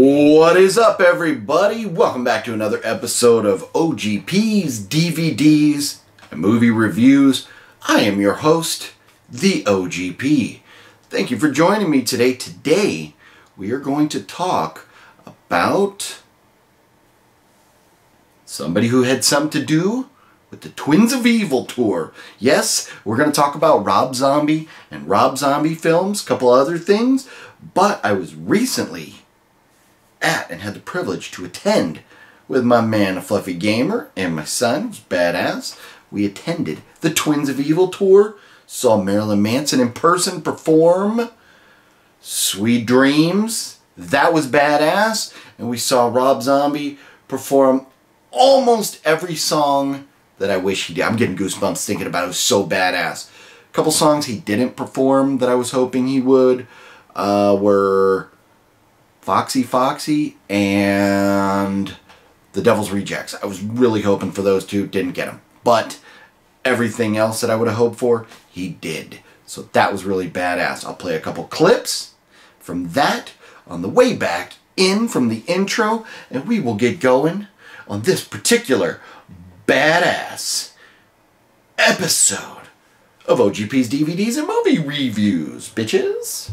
What is up, everybody? Welcome back to another episode of OGP's DVDs and movie reviews. I am your host, the OGP. Thank you for joining me today. Today, we are going to talk about somebody who had something to do with the Twins of Evil tour. Yes, we're going to talk about Rob Zombie and Rob Zombie films, a couple other things, but I was recently at and had the privilege to attend with my man, a Fluffy Gamer, and my son, who's badass. We attended the Twins of Evil tour, saw Marilyn Manson in person perform Sweet Dreams. That was badass. And we saw Rob Zombie perform almost every song that I wish he did. I'm getting goosebumps thinking about it. It was so badass. A couple songs he didn't perform that I was hoping he would were Foxy Foxy and The Devil's Rejects. I was really hoping for those two. Didn't get them. But everything else that I would have hoped for, he did. So that was really badass. I'll play a couple clips from that on the way back in from the intro, and we will get going on this particular badass episode of OGP's DVDs and movie reviews, bitches.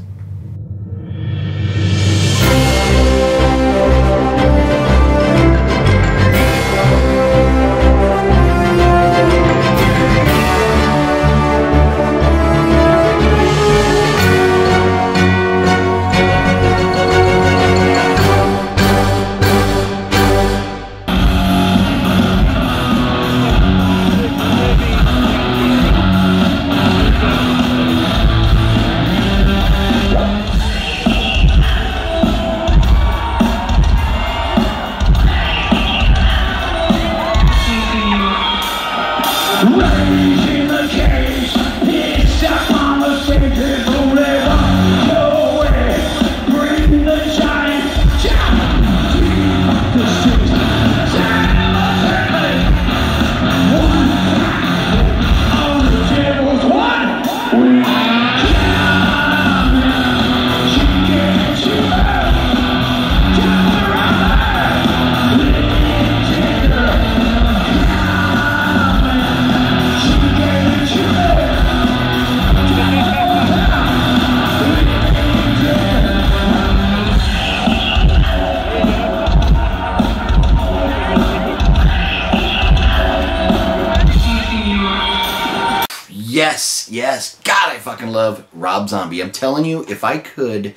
Yes, God, I fucking love Rob Zombie. I'm telling you, if I could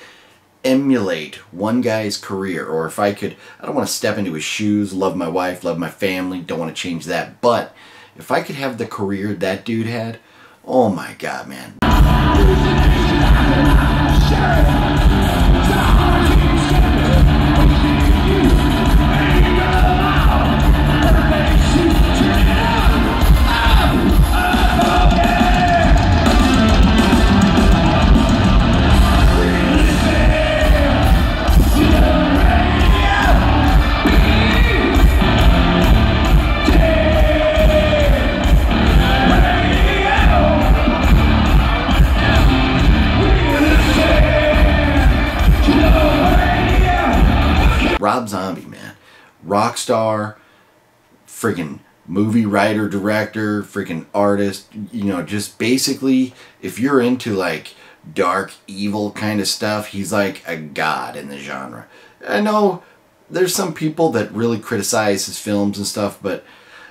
emulate one guy's career, or if I could, I don't want to step into his shoes, love my wife, love my family, don't want to change that, but if I could have the career that dude had, oh my God, man. Rob Zombie, man. Rock star, freaking movie writer, director, freaking artist. You know, just basically, if you're into like dark, evil kind of stuff, he's like a god in the genre. I know there's some people that really criticize his films and stuff, but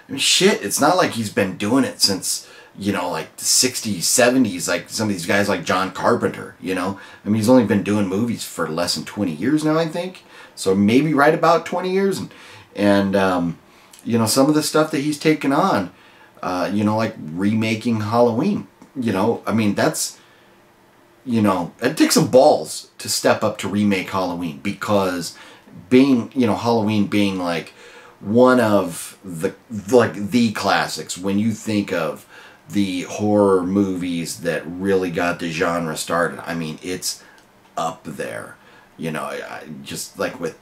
I mean, shit, it's not like he's been doing it since, you know, like the 60s, 70s, like some of these guys like John Carpenter, you know? I mean, he's only been doing movies for less than 20 years now, I think. So maybe right about 20 years. And you know, some of the stuff that he's taken on, you know, like remaking Halloween, you know, I mean, that's, you know, it takes some balls to step up to remake Halloween, because being, you know, Halloween being like one of the classics when you think of the horror movies that really got the genre started. I mean, it's up there. You know, just like with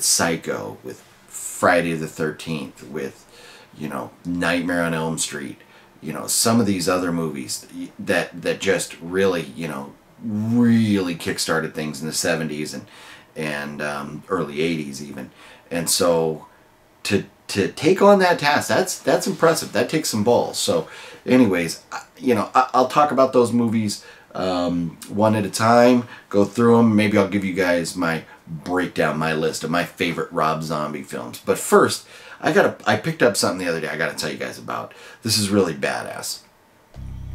Psycho, with Friday the 13th, with, you know, Nightmare on Elm Street, you know, some of these other movies that just really, you know, really kickstarted things in the 70s and early 80s even. And so to take on that task, that's impressive. That takes some balls. So anyways, you know, I'll talk about those movies one at a time, go through them. Maybe I'll give you guys my breakdown, my list of my favorite Rob Zombie films. But first, I picked up something the other day I gotta tell you guys about. This is really badass.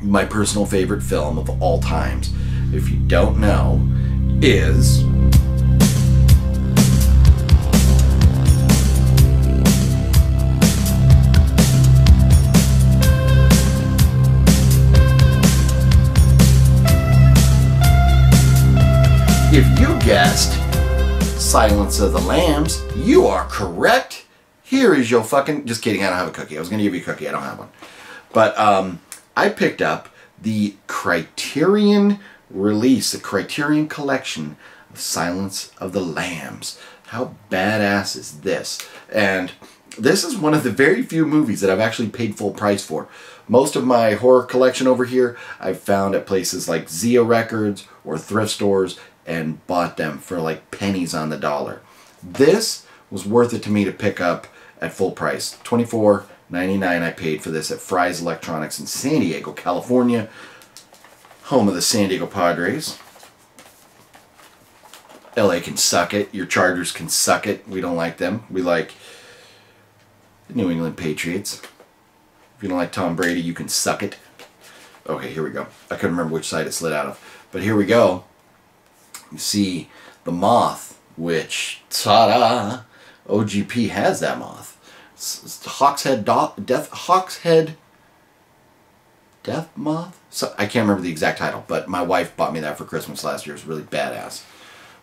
My personal favorite film of all times, if you don't know, is if you guessed Silence of the Lambs, you are correct. Here is your fucking... Just kidding, I don't have a cookie. I was going to give you a cookie. I don't have one. But I picked up the Criterion release, the Criterion collection of Silence of the Lambs. How badass is this? And this is one of the very few movies that I've actually paid full price for. Most of my horror collection over here I've found at places like Zia Records or thrift stores and bought them for like pennies on the dollar. This was worth it to me to pick up at full price. $24.99 I paid for this at Fry's Electronics in San Diego, California, home of the San Diego Padres. LA can suck it. Your Chargers can suck it. We don't like them. We like the New England Patriots. If you don't like Tom Brady, you can suck it. Okay, here we go. I couldn't remember which side it slid out of. But here we go. You see the moth, which, ta-da, OGP has that moth. It's Hawkshead Death Moth? So, I can't remember the exact title, but my wife bought me that for Christmas last year. It's really badass.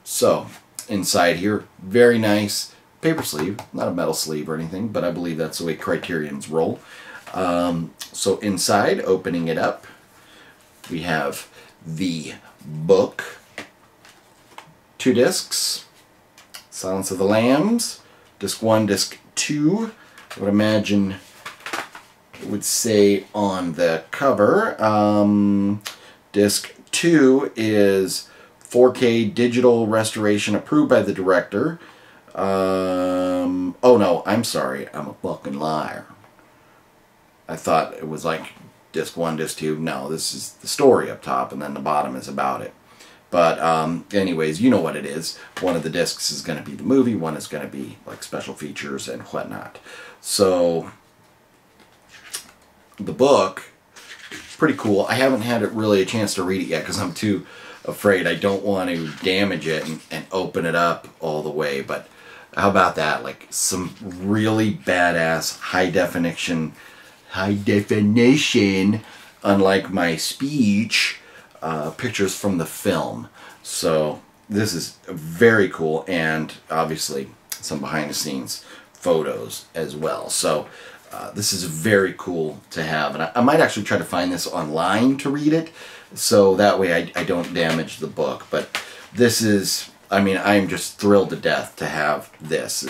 So, inside here, very nice paper sleeve. Not a metal sleeve or anything, but I believe that's the way Criterions roll. So inside, opening it up, we have the book. 2 discs. Silence of the Lambs. Disc 1, Disc 2. I would imagine it would say on the cover. Disc 2 is 4K digital restoration approved by the director. Oh no, I'm sorry. I'm a fucking liar. I thought it was like disc 1, disc 2. No, this is the story up top and then the bottom is about it. But anyways, you know what it is. One of the discs is going to be the movie. One is going to be like special features and whatnot. So the book, pretty cool. I haven't had it really a chance to read it yet because I'm too afraid. I don't want to damage it and open it up all the way. But how about that? Like some really badass high definition, unlike my speech, pictures from the film. So this is very cool, and obviously some behind the scenes photos as well. So this is very cool to have, and I might actually try to find this online to read it, so that way I don't damage the book. But this is, I mean, I'm just thrilled to death to have this,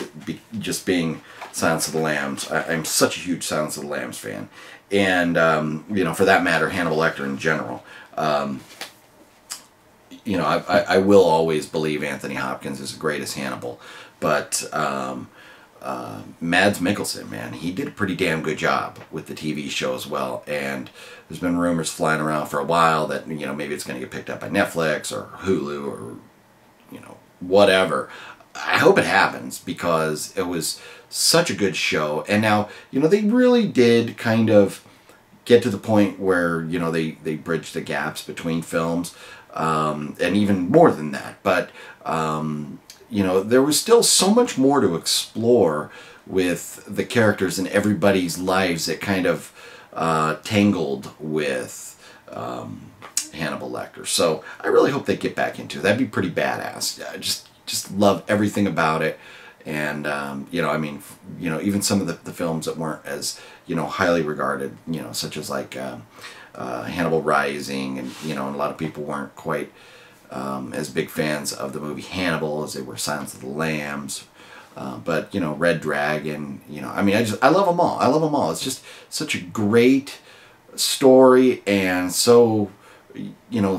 just being Silence of the Lambs. I'm such a huge Silence of the Lambs fan, and you know, for that matter, Hannibal Lecter in general. You know, I will always believe Anthony Hopkins is the greatest Hannibal, but Mads Mikkelsen, man, he did a pretty damn good job with the TV show as well. And there's been rumors flying around for a while that, you know, maybe it's going to get picked up by Netflix or Hulu or, you know, whatever. I hope it happens because it was such a good show. And now, you know, they really did kind of get to the point where, you know, they bridge the gaps between films, and even more than that. But, you know, there was still so much more to explore with the characters and everybody's lives that kind of tangled with Hannibal Lecter. So I really hope they get back into it. That'd be pretty badass. I just love everything about it. And, you know, I mean, you know, even some of the films that weren't as, you know, highly regarded, you know, such as like Hannibal Rising, and, you know, and a lot of people weren't quite as big fans of the movie Hannibal as they were Silence of the Lambs. But, you know, Red Dragon, you know, I mean, I love them all. I love them all. It's just such a great story, and so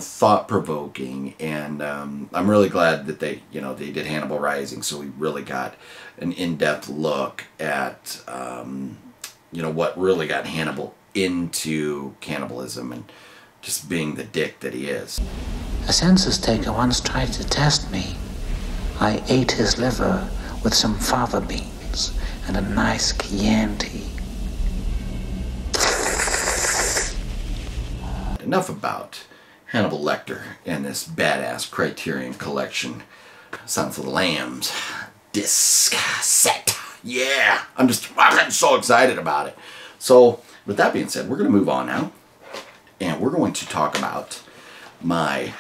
thought-provoking, and I'm really glad that they did Hannibal Rising, so we really got an in-depth look at what really got Hannibal into cannibalism and just being the dick that he is. A census taker once tried to test me. I ate his liver with some fava beans and a nice Chianti. Enough about Hannibal Lecter and this badass Criterion collection. Silence of the Lambs disc set. Yeah, I'm so excited about it. So with that being said, we're going to move on now, and we're going to talk about my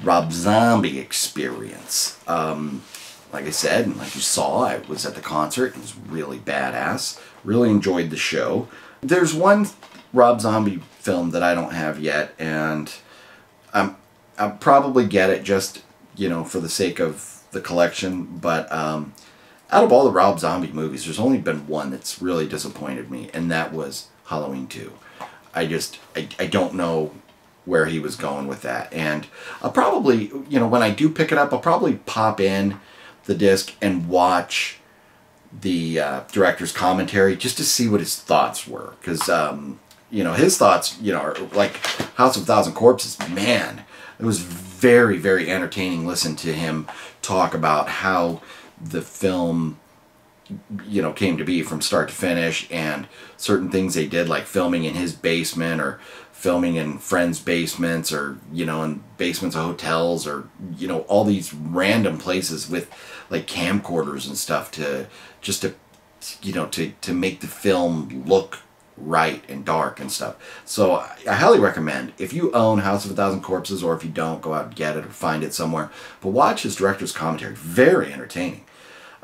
Rob Zombie experience. Like I said, and like you saw, I was at the concert. It was really badass. Really enjoyed the show. There's one Rob Zombie film that I don't have yet, and I'll probably get it just, for the sake of the collection. But out of all the Rob Zombie movies, there's only been one that's really disappointed me, and that was Halloween 2. I don't know where he was going with that. And I'll probably, when I do pick it up, I'll probably pop in the disc and watch the director's commentary just to see what his thoughts were. Because, his thoughts, are like House of a Thousand Corpses. Man, it was very, very entertaining. Listen to him talk about how the film came to be from start to finish, and certain things they did, like filming in his basement or filming in friends' basements, or in basements of hotels, or all these random places with like camcorders and stuff to make the film look right and dark and stuff. So I highly recommend, if you own House of a Thousand Corpses, or if you don't, go out and get it or find it somewhere, but watch his director's commentary. Very entertaining.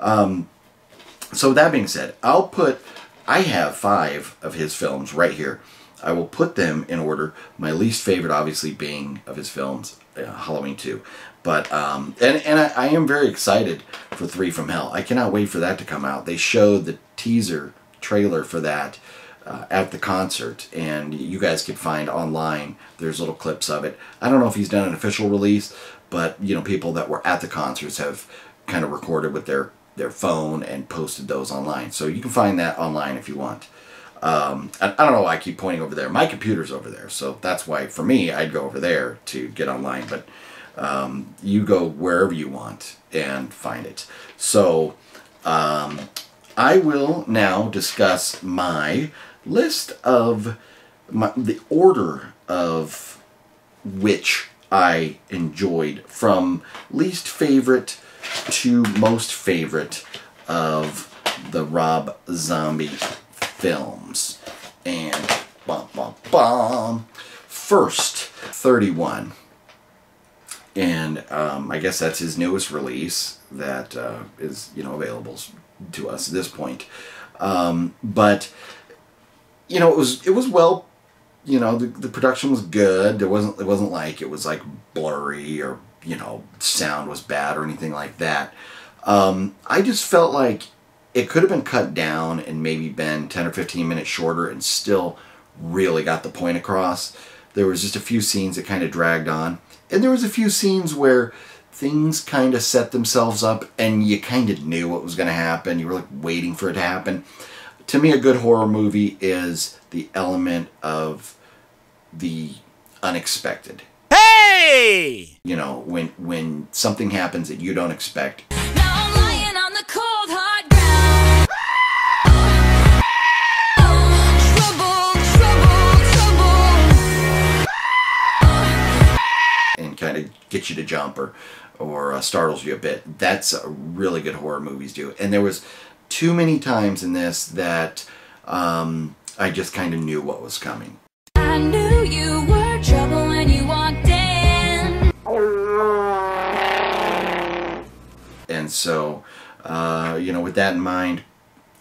So with that being said, I have 5 of his films right here. I will put them in order. My least favorite, obviously, being of his films, Halloween 2. But I am very excited for 3 from Hell. I cannot wait for that to come out. They showed the teaser trailer for that at the concert, and you guys can find online. There's little clips of it. I don't know if he's done an official release, but people that were at the concerts have kind of recorded with their phone and posted those online. So you can find that online if you want. I don't know why I keep pointing over there. My computer's over there, so that's why, for me, I'd go over there to get online. But you go wherever you want and find it. So I will now discuss my list of the order of which I enjoyed, from least favorite to most favorite of the Rob Zombie films. And first, 31. And I guess that's his newest release that is available to us at this point. But it was well, the production was good. It wasn't like it was like blurry, or sound was bad or anything like that. I just felt like it could have been cut down and maybe been 10 or 15 minutes shorter and still really got the point across. There was just a few scenes that kind of dragged on. And there was a few scenes where things kind of set themselves up and you kind of knew what was going to happen. You were like waiting for it to happen. To me, a good horror movie is the element of the unexpected. Hey! When something happens that you don't expect. Now I'm lying on the cold hard ground. Trouble. And kind of gets you to jump or startles you a bit. That's a really good horror movies do. And there was too many times in this that I just kind of knew what was coming. I knew you were trouble when you walked in. And so, with that in mind,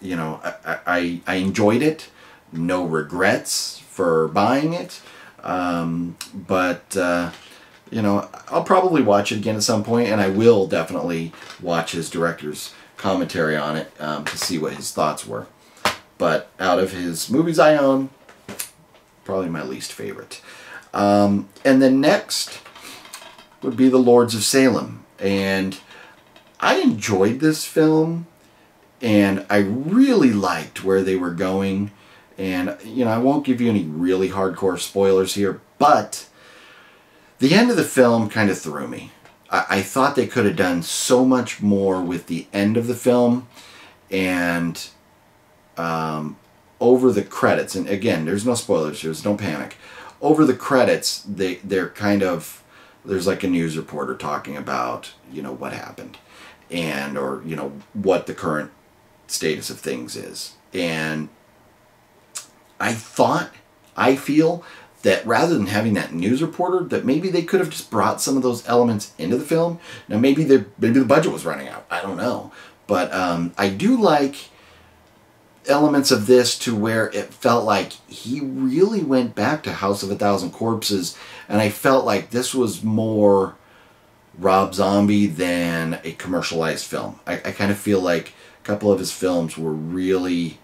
I enjoyed it. No regrets for buying it. But I'll probably watch it again at some point, and I will definitely watch his director's commentary on it to see what his thoughts were. But out of his movies I own, probably my least favorite. And then next would be The Lords of Salem. And I enjoyed this film, and I really liked where they were going. And, you know, I won't give you any really hardcore spoilers here, but the end of the film kind of threw me. I thought they could have done so much more with the end of the film, and over the credits, and again, there's no spoilers here, so don't panic. Over the credits, they're kind of, there's like a news reporter talking about, you know, what happened, and, or, you know, what the current status of things is. And I feel that rather than having that news reporter, that maybe they could have just brought some of those elements into the film. Now maybe the budget was running out, I don't know. But I do like elements of this to where it felt like he really went back to House of a Thousand Corpses, and I felt like this was more Rob Zombie than a commercialized film. I kind of feel like a couple of his films were really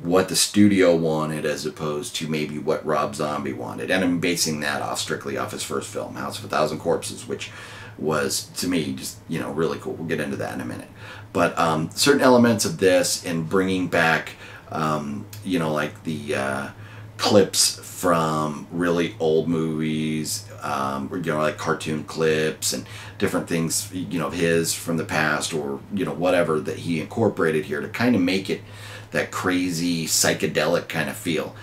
what the studio wanted as opposed to maybe what Rob Zombie wanted. And I'm basing that off strictly off his first film, House of a Thousand Corpses, which was, to me, just, you know, really cool. We'll get into that in a minute. But certain elements of this and bringing back, you know, like the clips from really old movies, you know, like cartoon clips and different things, you know, of his from the past, or, you know, whatever that he incorporated here to kind of make it that crazy psychedelic kind of feel.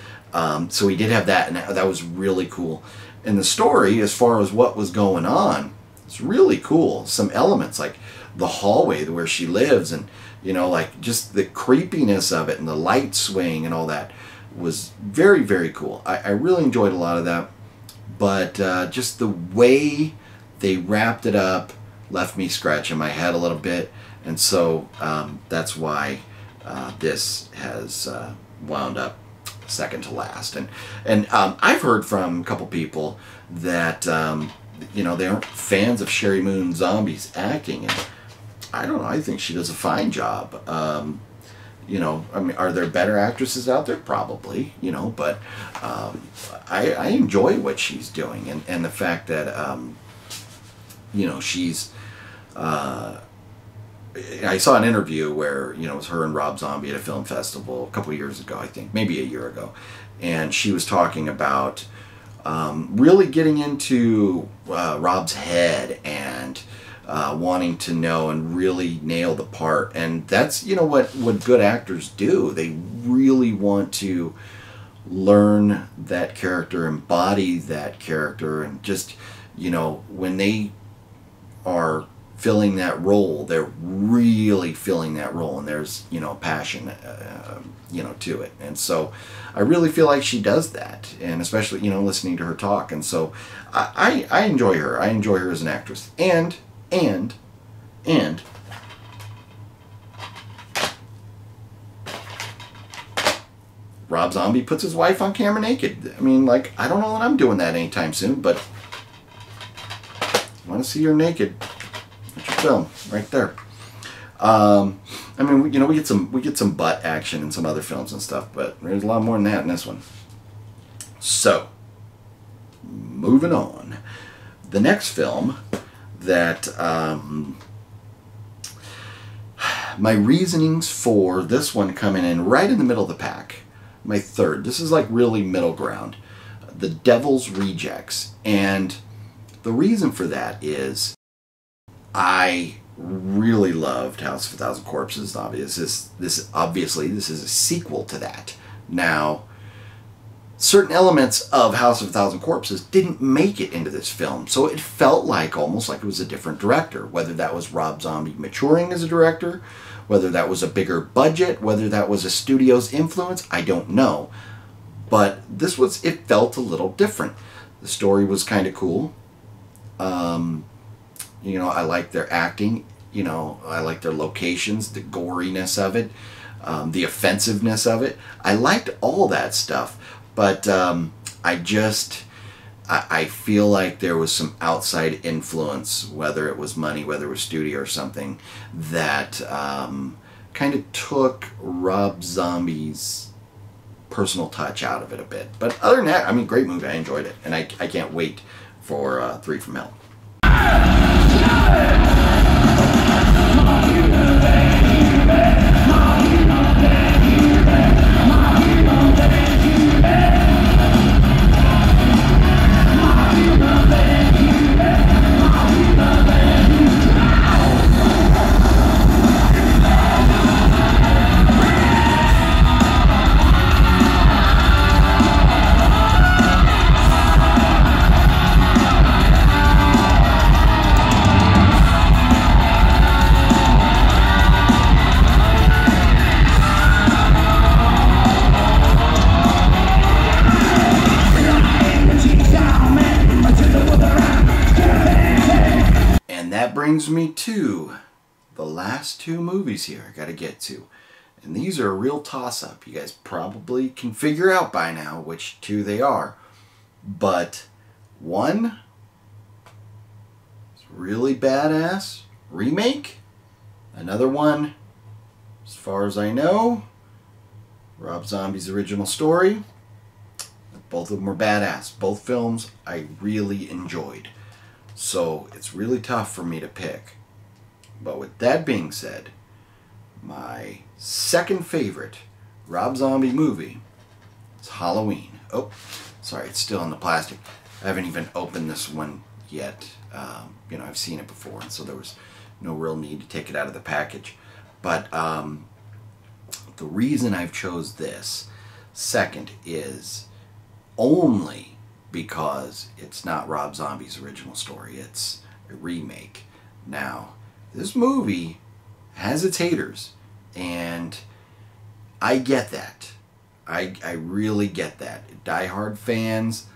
So he did have that, and that was really cool. And the story, as far as what was going on, it's really cool. Some elements like the hallway where she lives, and, you know, like just the creepiness of it and the light swing and all that was very, very cool. I really enjoyed a lot of that. But just the way they wrapped it up left me scratching my head a little bit. And so that's why this has wound up second to last. And I've heard from a couple people that you know, they aren't fans of Sherry Moon Zombie's acting, and I don't know, I think she does a fine job. You know, I mean, are there better actresses out there? Probably, you know, but I enjoy what she's doing, and the fact that you know, she's I saw an interview where, you know, it was her and Rob Zombie at a film festival a couple years ago, I think, maybe a year ago, and she was talking about really getting into Rob's head and wanting to know and really nail the part. And that's, you know, what good actors do. They really want to learn that character, embody that character, and just, you know, when they are filling that role, they're really filling that role, and there's, you know, passion, you know, to it. And so I really feel like she does that, and especially, you know, listening to her talk. And so I enjoy her. I enjoy her as an actress. And Rob Zombie puts his wife on camera naked. I mean, like, I don't know that I'm doing that anytime soon, but I want to see her naked. That's your film right there. I mean, you know, we get some butt action in some other films and stuff, but there's a lot more than that in this one. So, moving on. The next film that my reasonings for this one coming in right in the middle of the pack. My third. This is like really middle ground. The Devil's Rejects. And the reason for that is I really loved House of a Thousand Corpses. Obviously, this is a sequel to that. Now, certain elements of House of a Thousand Corpses didn't make it into this film, so it felt like almost like it was a different director. Whether that was Rob Zombie maturing as a director, whether that was a bigger budget, whether that was a studio's influence, I don't know. But it felt a little different. The story was kind of cool. You know, I like their acting. You know, I like their locations, the goriness of it, the offensiveness of it. I liked all that stuff, but I feel like there was some outside influence, whether it was money, whether it was studio or something, that kind of took Rob Zombie's personal touch out of it a bit. But other than that, I mean, great movie. I enjoyed it. And I can't wait for 3 from Hell. Brings me to the last 2 movies here I gotta get to, and these are a real toss-up. You guys probably can figure out by now which 2 they are, but one is really badass remake, another one, as far as I know, Rob Zombie's original story. Both of them were badass. Both films I really enjoyed. So it's really tough for me to pick. But with that being said, my second favorite Rob Zombie movie is Halloween. Oh, sorry, it's still in the plastic. I haven't even opened this one yet. You know, I've seen it before, and so there was no real need to take it out of the package. But the reason I've chose this second is only because it's not Rob Zombie's original story. It's a remake. Now, this movie has its haters, and I get that. I really get that. Die-hard fans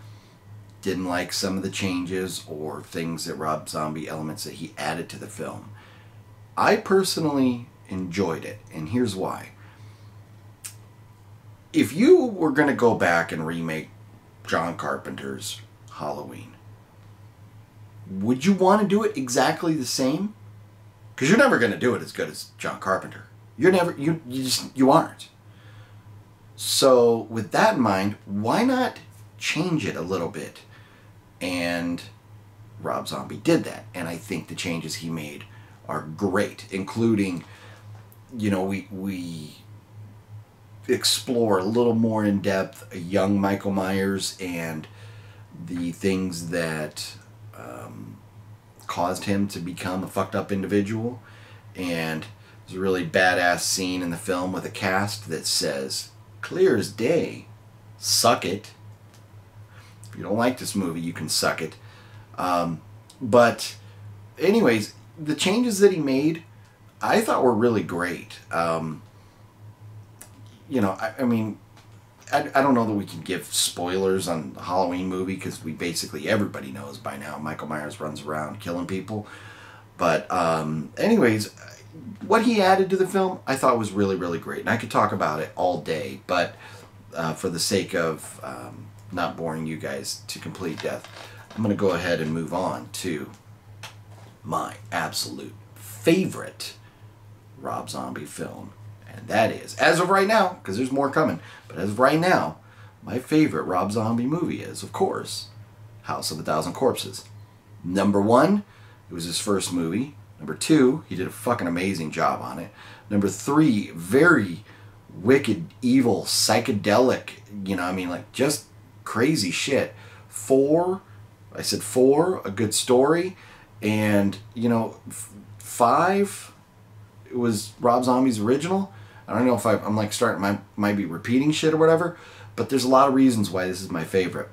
didn't like some of the changes or things that Rob Zombie elements that he added to the film. I personally enjoyed it, and here's why. If you were going to go back and remake John Carpenter's Halloween, would you want to do it exactly the same? Because you're never going to do it as good as John Carpenter. You're never, you aren't. So with that in mind, why not change it a little bit? And Rob Zombie did that, and I think the changes he made are great, including, you know, we explore a little more in depth a young Michael Myers and the things that caused him to become a fucked up individual. And there's a really badass scene in the film with a cast that says, clear as day, suck it. If you don't like this movie, you can suck it. But anyways, the changes that he made I thought were really great. You know, I mean, I don't know that we can give spoilers on the Halloween movie, because basically everybody knows by now Michael Myers runs around killing people. But anyways, what he added to the film I thought was really, really great. And I could talk about it all day, but for the sake of not boring you guys to complete death, I'm going to go ahead and move on to my absolute favorite Rob Zombie film. And that is, as of right now, because there's more coming, but as of right now, my favorite Rob Zombie movie is, of course, House of a Thousand Corpses. Number 1, it was his first movie. Number 2, he did a fucking amazing job on it. Number 3, very wicked, evil, psychedelic, you know, I mean, like, just crazy shit. 4, I said 4, a good story. And, you know, 5, it was Rob Zombie's original. I don't know if I'm like might be repeating shit or whatever, but there's a lot of reasons why this is my favorite.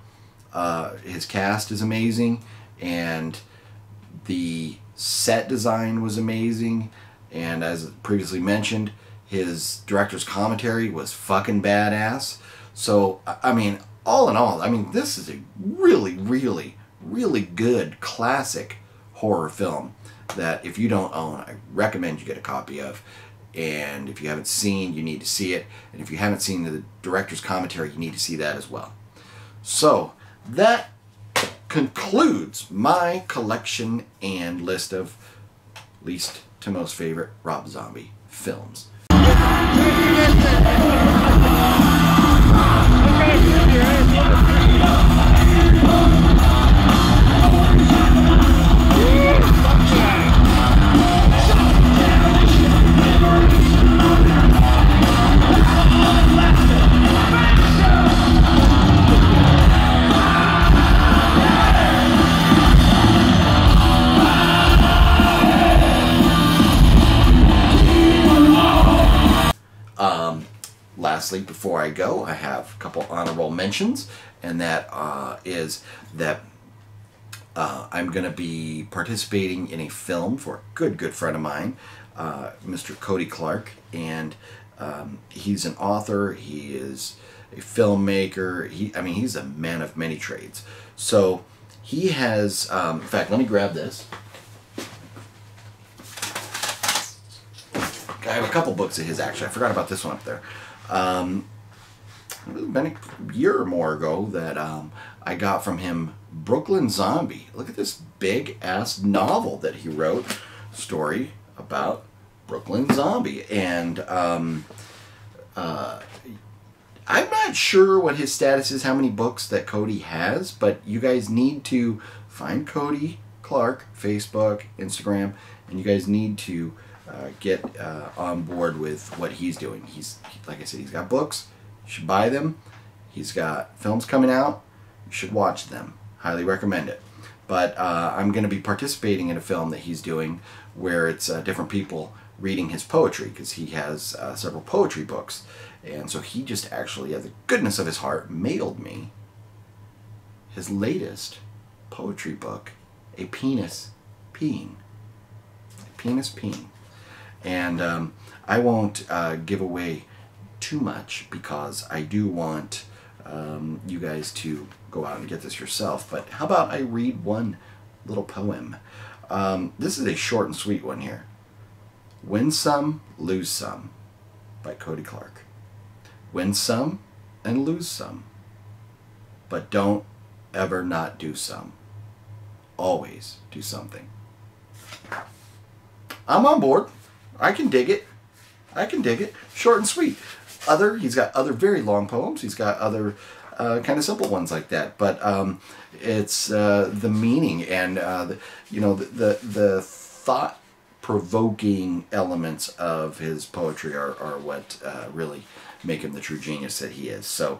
His cast is amazing, and the set design was amazing, and as previously mentioned, his director's commentary was fucking badass. So, I mean, all in all, I mean, this is a really, really, really good classic horror film that if you don't own, I recommend you get a copy of. And if you haven't seen, you need to see it. And if you haven't seen the director's commentary, you need to see that as well. So that concludes my collection and list of least to most favorite Rob Zombie films. Lastly, before I go, I have a couple honorable mentions, and that is that I'm going to be participating in a film for a good friend of mine, Mr. Cody Clark, and he's an author, he is a filmmaker, he's a man of many trades. So he has, in fact, let me grab this. I have a couple books of his, actually. I forgot about this one up there. It was been a year or more ago that I got from him Brooklyn Zombie. Look at this big-ass novel that he wrote, story about Brooklyn Zombie. And I'm not sure what his status is, how many books that Cody has, but you guys need to find Cody Clark, Facebook, Instagram, and you guys need to get on board with what he's doing. Like I said, he's got books. You should buy them. He's got films coming out. You should watch them. Highly recommend it. But I'm going to be participating in a film that he's doing where it's different people reading his poetry, because he has several poetry books. And so he just actually, out of the goodness of his heart, mailed me his latest poetry book, A Penis Peeing. A Penis Peeing. And I won't give away too much, because I do want you guys to go out and get this yourself. But how about I read one little poem? This is a short and sweet one here. Win Some, Lose Some by Cody Clark. Win some and lose some, but don't ever not do some. Always do something. I'm on board. I can dig it. I can dig it. Short and sweet. He's got other very long poems. He's got other kind of simple ones like that. But it's the meaning and the thought-provoking elements of his poetry are what really make him the true genius that he is. So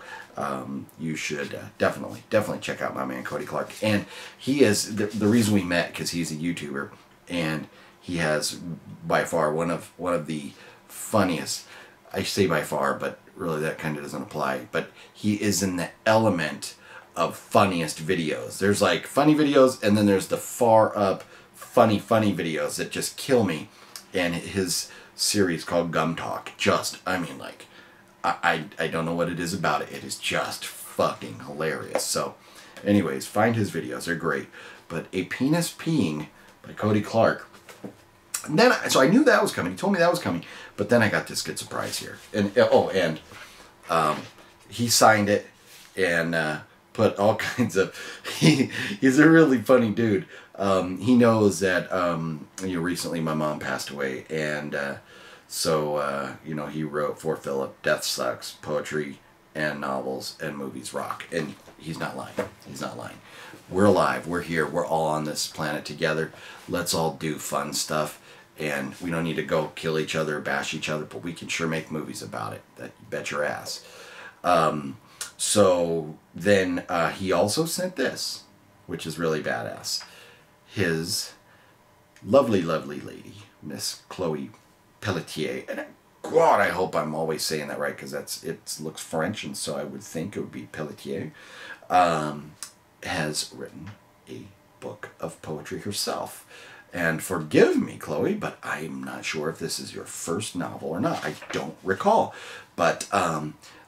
you should definitely check out my man Cody Clark. And he is the reason we met, because he's a YouTuber, and he has by far one of the funniest. I say by far, but really that kind of doesn't apply. But he is in the element of funniest videos. There's like funny videos, and then there's the far up funny videos that just kill me. And his series called Gum Talk, I don't know what it is about it. It is just fucking hilarious. So, anyways, find his videos. They're great. But A Penis Peeing by Cody Clark. And then, so I knew that was coming. He told me that was coming. But then I got this good surprise here. And he signed it and put all kinds of. He's a really funny dude. He knows that recently my mom passed away, and so he wrote for Philip, Death Sucks, poetry and novels and movies rock. And he's not lying. He's not lying. We're alive. We're here. We're all on this planet together. Let's all do fun stuff. And we don't need to go kill each other, bash each other, but we can sure make movies about it. That you bet your ass. So then he also sent this, which is really badass. His lovely lady, Miss Chloe Pelletier, and God, I hope I'm always saying that right, because it looks French, and so I would think it would be Pelletier, has written a book of poetry herself. And forgive me, Chloe, but I'm not sure if this is your first novel or not. I don't recall. But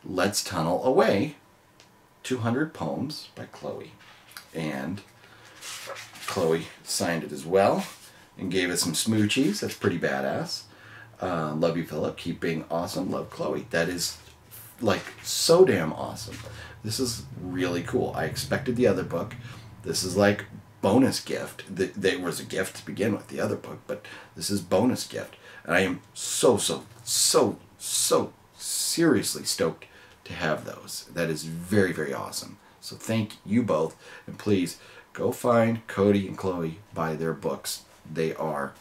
Let's Tunnel Away, 200 Poems by Chloe. And Chloe signed it as well and gave us some smoochies. That's pretty badass. Love you, Philip. Keep being awesome. Love, Chloe. That is like so damn awesome. This is really cool. I expected the other book. This is like bonus gift. There was a gift to begin with, the other book, but this is bonus gift. And I am so seriously stoked to have those. That is very, very awesome. So thank you both. And please go find Cody and Chloe, buy their books. They are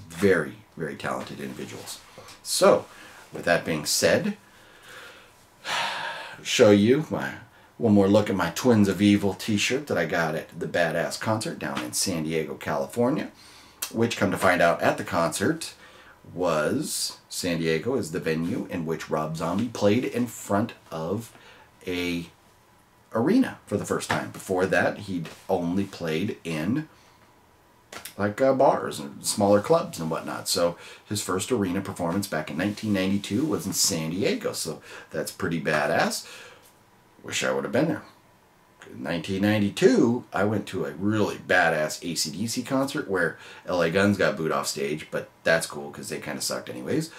very, very talented individuals. So with that being said, show you one more look at my Twins of Evil t-shirt that I got at the Badass concert down in San Diego, California, which, come to find out, at the concert was San Diego as the venue in which Rob Zombie played in front of a arena for the first time. Before that, he'd only played in like bars and smaller clubs and whatnot. So his first arena performance back in 1992 was in San Diego. So that's pretty badass. Wish I would have been there. In 1992, I went to a really badass AC/DC concert where LA Guns got booed off stage, but that's cool because they kind of sucked anyways.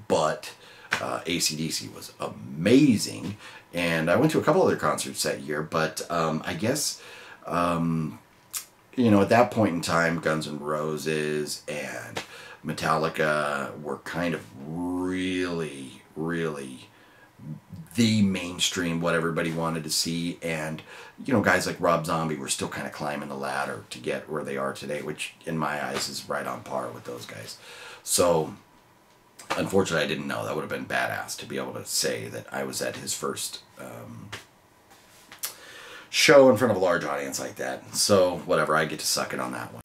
But AC/DC was amazing, and I went to a couple other concerts that year, but I guess, you know, at that point in time, Guns N' Roses and Metallica were kind of really, really the mainstream, what everybody wanted to see, and you know, guys like Rob Zombie were still kind of climbing the ladder to get where they are today, which in my eyes is right on par with those guys. So unfortunately, I didn't know. That would have been badass to be able to say that I was at his first show in front of a large audience like that. So whatever, I get to suck it on that one.